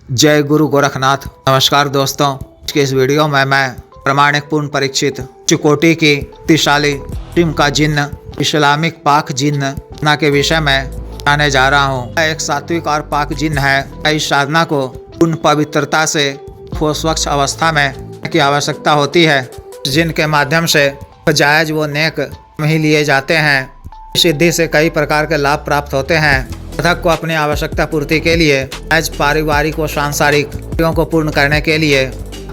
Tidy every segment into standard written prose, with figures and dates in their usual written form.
जय गुरु गोरखनाथ। नमस्कार दोस्तों, आज के इस वीडियो में मैं प्रमाणिक पूर्ण परीक्षित चुकोटी की शक्तिशाली टीम का जिन्न इस्लामिक पाक जिन्न साधना के विषय में बताने जा रहा हूँ। यह एक सात्विक और पाक जिन्न है। इस साधना को पूर्ण पवित्रता से स्वच्छ अवस्था में की आवश्यकता होती है, जिनके माध्यम से जायज व नेक ही लिए जाते हैं। इस सिद्धि से कई प्रकार के लाभ प्राप्त होते हैं। साधक को अपनी आवश्यकता पूर्ति के लिए आज पारिवारिक व सांसारिक कार्यों को पूर्ण करने के लिए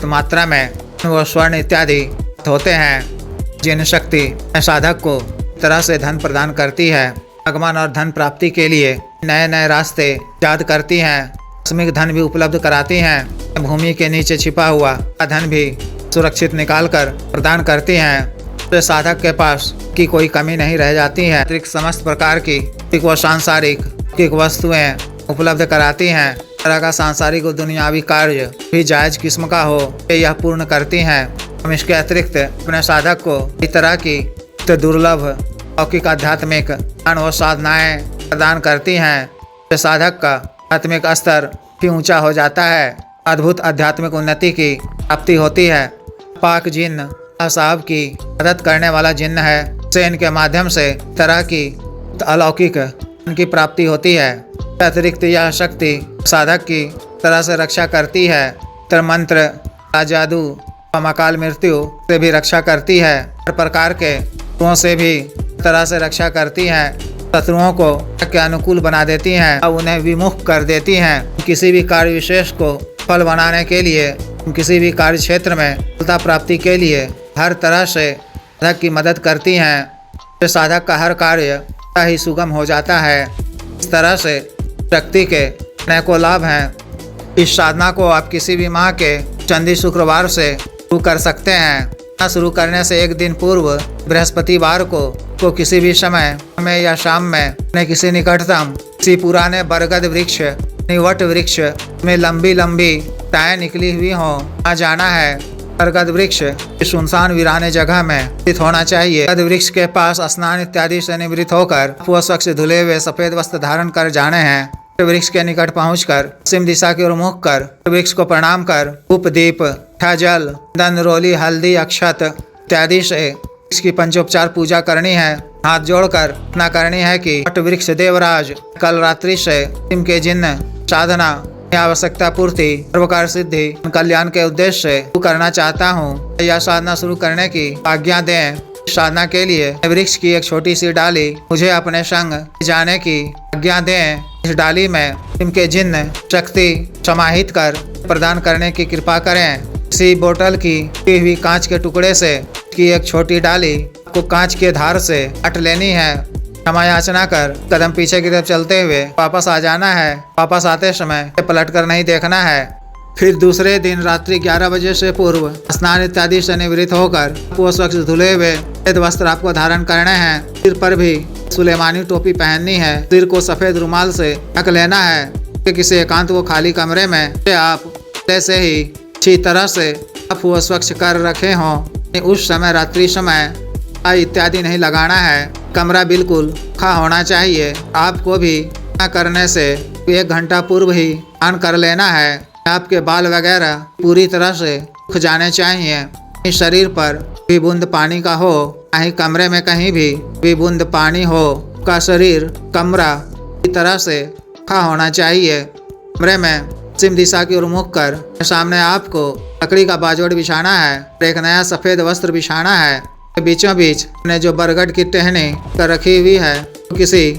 मात्रा में वो स्वर्ण इत्यादि होते हैं, जिन शक्ति साधक को तरह से धन प्रदान करती है। आगमन और धन प्राप्ति के लिए नए नए रास्ते ईजाद करती हैं। आकस्मिक धन भी उपलब्ध कराती हैं। भूमि के नीचे छिपा हुआ धन भी सुरक्षित निकालकर प्रदान करती हैं। तो साधक के पास की कोई कमी नहीं रह जाती है। अतिरिक्त समस्त प्रकार की व सांसारिक वस्तुएं उपलब्ध कराती हैं। तरह का सांसारिक और दुनियावी कार्य भी जायज किस्म का हो, यह पूर्ण करती हैं। हम इसके अतिरिक्त अपने साधक को इस तरह की दुर्लभ लौकिक आध्यात्मिक ज्ञान व साधनाएं प्रदान करती हैं। साधक का आत्मिक स्तर भी ऊंचा हो जाता है। अद्भुत आध्यात्मिक उन्नति की प्राप्ति होती है। पाक जिन्न साहब की मदद करने वाला जिन्न है। से इनके माध्यम से तरह की अलौकिक की प्राप्ति होती है। अतिरिक्त यह शक्ति साधक की तरह से रक्षा करती है। मंत्र, जादू, अकाल मृत्यु से भी रक्षा करती है। हर प्रकार के शत्रुओं से भी तरह से रक्षा करती हैं। शत्रुओं को के अनुकूल बना देती हैं और उन्हें विमुख कर देती हैं। किसी भी कार्य विशेष को फल बनाने के लिए, किसी भी कार्य क्षेत्र में सफलता प्राप्ति के लिए हर तरह से साधक की मदद करती हैं। साधक का हर कार्य ही सुगम हो जाता है। इस तरह से व्यक्ति के अनेकों लाभ हैं। इस साधना को आप किसी भी माह के चंदी शुक्रवार से शुरू कर सकते हैं। शुरू करने से एक दिन पूर्व बृहस्पतिवार को किसी भी समय में या शाम में अपने किसी निकटतम किसी पुराने बरगद वृक्ष, वट वृक्ष में लंबी लंबी टाएं निकली हुई हों, वहाँ जाना है। बरगद वृक्ष सुनसान वीराने जगह में स्थित होना चाहिए। बरगद वृक्ष के पास स्नान इत्यादि से निवृत्त होकर वो स्वच्छ धुले हुए सफेद वस्त्र धारण कर जाने हैं। वृक्ष के निकट पहुंचकर पश्चिम दिशा की ओर मुख कर वृक्ष को प्रणाम कर धूप, दीप, जल, चंदन, रोली, हल्दी, अक्षत इत्यादि से इसकी पंचोपचार पूजा करनी है। हाथ जोड़कर प्रार्थना करनी है कि वट वृक्ष देवराज कल रात्रि से इनके जिन्न साधना आवश्यकता पूर्ति, सर्वकार सिद्धि, कल्याण के उद्देश्य से करना चाहता हूँ। यह साधना शुरू करने की आज्ञा दें। साधना के लिए वृक्ष की एक छोटी सी डाली मुझे अपने संग जाने की आज्ञा दें। इस डाली में इनके जिन्न शक्ति समाहित कर प्रदान करने की कृपा करें। इसी बोतल की हुई कांच के टुकड़े से की एक छोटी डाली को कांच के धार से काट लेनी है। क्षमा याचना कर कदम पीछे की तरफ चलते हुए वापस आ जाना है। वापस आते समय पलट कर नहीं देखना है। फिर दूसरे दिन रात्रि 11 बजे से पूर्व स्नान इत्यादि से निवृत्त होकर वो स्वच्छ धुले हुए सफेद वस्त्र आपको धारण करने हैं। सिर पर भी सुलेमानी टोपी पहननी है। सिर को सफेद रुमाल से ढक लेना है। किसी एकांत व खाली कमरे में आप ऐसे ही अच्छी तरह से आप वो स्वच्छ कर रखे हों। उस समय रात्रि समय इत्यादि नहीं लगाना है। कमरा बिल्कुल खा होना चाहिए। आपको भी करने से 1 घंटा पूर्व ही स्नान कर लेना है। आपके बाल वगैरह पूरी तरह से सूख जाने चाहिए। शरीर पर भी बूंद पानी का हो, कहीं कमरे में कहीं भी बूंद पानी हो का शरीर कमरा की तरह से खा होना चाहिए। कमरे में पश्चिम दिशा की ओर मुख कर सामने आपको लकड़ी का बाजोड़ बिछाना है। एक नया सफेद वस्त्र बिछाना है। बीचों बीच ने जो बरगद की टहनी कर रखी हुई है किसी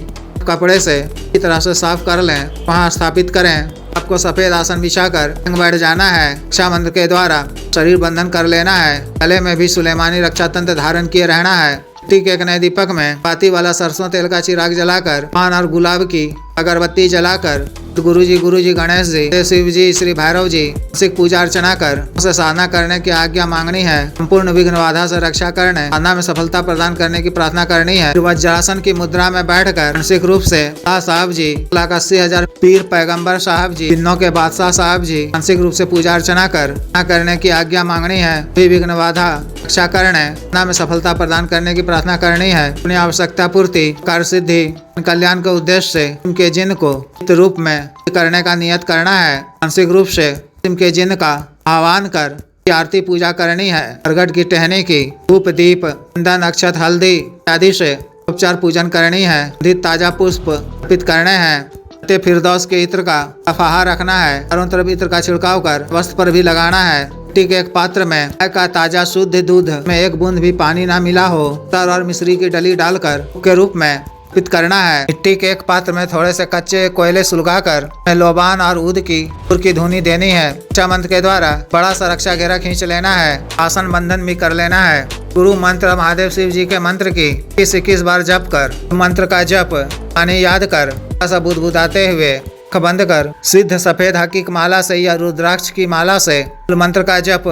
कपड़े से इस तरह से साफ कर लें, वहां स्थापित करें। आपको सफेद आसन बिछाकर बैठ जाना है। रक्षा मंत्र के द्वारा शरीर बंधन कर लेना है। गले में भी सुलेमानी रक्षा तंत्र धारण किए रहना है। मिट्टी के एक नए दीपक में बाती वाला सरसों तेल का चिराग जलाकर पान और गुलाब की अगरबत्ती जलाकर गुरु जी, गणेश जी, शिव जी, श्री भैरव जी सिख पूजा अर्चना कर उसे साधना करने की आज्ञा मांगनी है। संपूर्ण विघ्न बाधा से रक्षा करने, साधना में सफलता प्रदान करने की प्रार्थना करनी है। वज्रासन की मुद्रा में बैठकर मानसिक रूप से साहब जी, 80,000 पीर पैगंबर साहब जी, तीनों के बादशाह साहब जी मानसिक रूप से पूजा अर्चना करने की आज्ञा मांगनी है। विघ्न बाधा रक्षा करने, साधना में सफलता प्रदान करने की प्रार्थना करनी है। अपनी आवश्यकता पूर्ति, कार्य सिद्धि कल्याण के उद्देश्य से इनके जिन को चित्त रूप में करने का नियत करना है। मानसिक रूप से इनके जिन का आह्वान कर आरती पूजा करनी है। प्रगट की टहनी की धूप दीप चंदन अक्षत हल्दी आदि से उपचार पूजन करनी है। ताजा पुष्प अर्पित करने हैं। फिरदौस के इत्र का अफाहा रखना है। चारों तरफ इत्र का छिड़काव कर वस्त्र पर भी लगाना है। मिट्टी के एक पात्र में गाय का ताजा शुद्ध दूध में एक बूंद भी पानी ना मिला हो तर और मिश्री की डली डालकर के रूप में अर्पित करना है। मिट्टी के एक पात्र में थोड़े से कच्चे कोयले सुलगाकर लोबान और ऊद की धुनी देनी है। रक्षा मंत्र के द्वारा बड़ा सा रक्षा घेरा खींच लेना है। आसन बंधन भी कर लेना है। गुरु मंत्र महादेव शिव जी के मंत्र की 21 बार जप कर मंत्र का जप पानी याद कर ऐसा बुदबुदाते हुए आँख बंद कर सिद्ध सफेद हकीक माला से या रुद्राक्ष की माला से मंत्र का जप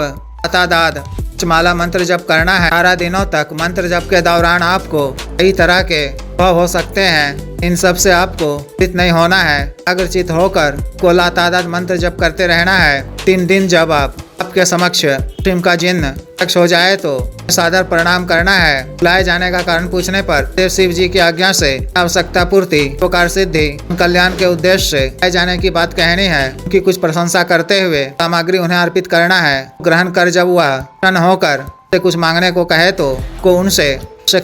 अतादाद माला मंत्र जप करना है। 18 दिनों तक मंत्र जप के दौरान आपको कई तरह के अनुभव हो सकते हैं। इन सब से आपको चित नहीं होना है। अग्रचित होकर को लातादाद मंत्र जप करते रहना है। 3 दिन जब आपके समक्ष टीम का जिन्न हो जाए तो सादर प्रणाम करना है। बुलाए जाने का कारण पूछने पर देव शिव जी की आज्ञा से आवश्यकता पूर्ति उपकार सिद्धि कल्याण के उद्देश्य से बुलाए जाने की बात कहनी है। उनकी कुछ प्रशंसा करते हुए सामग्री उन्हें अर्पित करना है। ग्रहण कर जब वह प्रसन्न होकर कुछ मांगने को कहे तो उनसे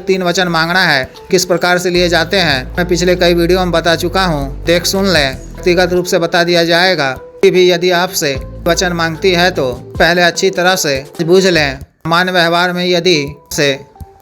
3 वचन मांगना है। किस प्रकार से लिए जाते हैं मैं पिछले कई वीडियो में बता चुका हूँ। देख सुन लें। व्यक्तिगत रूप से बता दिया जाएगा। भी यदि आपसे वचन मांगती है तो पहले अच्छी तरह से बूझ लें। सामान्य व्यवहार में यदि से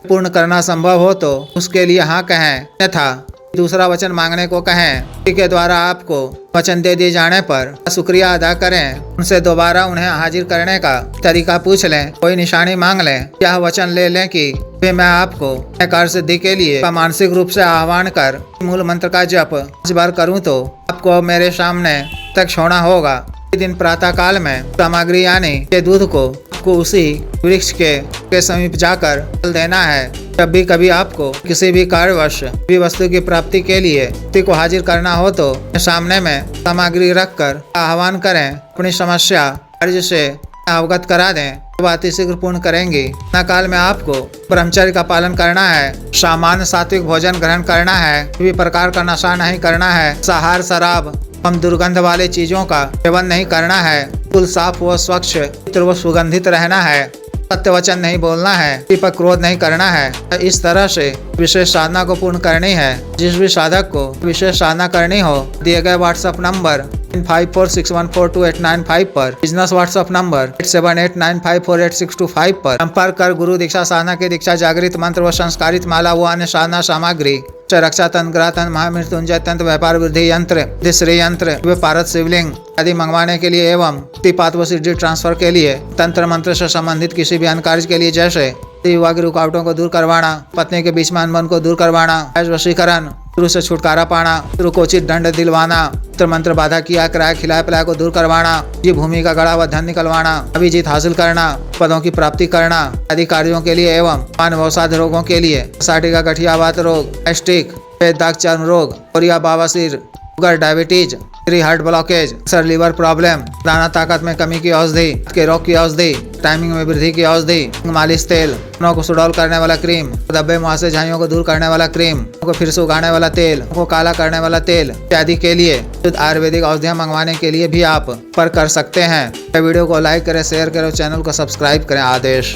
पूर्ण करना संभव हो तो उसके लिए हाँ कहें, तथा दूसरा वचन मांगने को कहें। के द्वारा आपको वचन दे दिए जाने पर शुक्रिया अदा करें। उनसे दोबारा उन्हें हाजिर करने का तरीका पूछ लें। कोई निशानी मांग लें। यह वचन ले लें कि मैं आपको कार्य सिद्धि के लिए मानसिक रूप से आह्वान कर मूल मंत्र का जप 5 बार करूं तो आपको मेरे सामने तक छोड़ना होगा। दिन प्रातः काल में सामग्री यानी के दूध को उसी वृक्ष के समीप जाकर डाल देना है। जब भी कभी आपको किसी भी कार्यवश भी वस्तु की प्राप्ति के लिए व्यक्ति को हाजिर करना हो तो सामने में सामग्री रखकर आह्वान करें। अपनी समस्या कार्य से अवगत करा दें। बात शीघ्र पूर्ण करेंगी। काल में आपको ब्रह्मचर्य का पालन करना है। सामान्य सात्विक भोजन ग्रहण करना है। किसी प्रकार का नशा नहीं करना है। सहार शराब हम दुर्गंध वाले चीजों का सेवन नहीं करना है। कुल साफ व स्वच्छ व सुगंधित रहना है। सत्य वचन नहीं बोलना है। किसी पर क्रोध नहीं करना है। इस तरह से विशेष साधना को पूर्ण करनी है। जिस भी साधक को विशेष साधना करनी हो दिए गए व्हाट्सएप नंबर 9546142895 पर बिजनेस व्हाट्सएप नंबर 8789548625 पर संपर्क कर गुरु दीक्षा साधना की दीक्षा जागृत मंत्र व संस्कारित माला व अन्य साधना सामग्री रक्षा तंत्र ग्रह तंत्र महामृत्युंजय तंत्र व्यापार वृद्धि यंत्र श्री यंत्र पारद शिवलिंग आदि मंगवाने के लिए एवं पात व सिद्धि ट्रांसफर के लिए तंत्र मंत्र से संबंधित किसी भी अन्य कार्य के लिए जैसे विवाह की रुकावटों को दूर करवाना, पत्नी के बीच में अनबन को दूर करवाना, वशीकरण, गुरु से छुटकारा पाना, गुरु को उचित दंड दिलवाना, मंत्र बाधा किया किराया खिलाए पिलाए को दूर करवाना, ये भूमि का गड़ा व धन निकलवाना, अभिजीत हासिल करना, पदों की प्राप्ति करना आदि कार्यों के लिए एवं मानवसाध रोगों के लिए साठी का गठियावात रोग, एस्टिक, दाग चर्म रोग, कोरिया बावासीर, शुगर, डायबिटीज, हार्ट ब्लॉकेज, सर लिवर प्रॉब्लम, दाना ताकत में कमी की औषधि, के रोग की औषधि, टाइमिंग में वृद्धि की औषधि, मालिश तेल, को सुडौल करने वाला क्रीम, धब्बे मुहासे झाइयों को दूर करने वाला क्रीम, को फिर से उगाने वाला तेल, को काला करने वाला तेल इत्यादि के लिए आयुर्वेदिक औषधियाँ मंगवाने के लिए भी आप पर कर सकते हैं। वीडियो को लाइक करें, शेयर करें, चैनल को सब्सक्राइब करें। आदेश।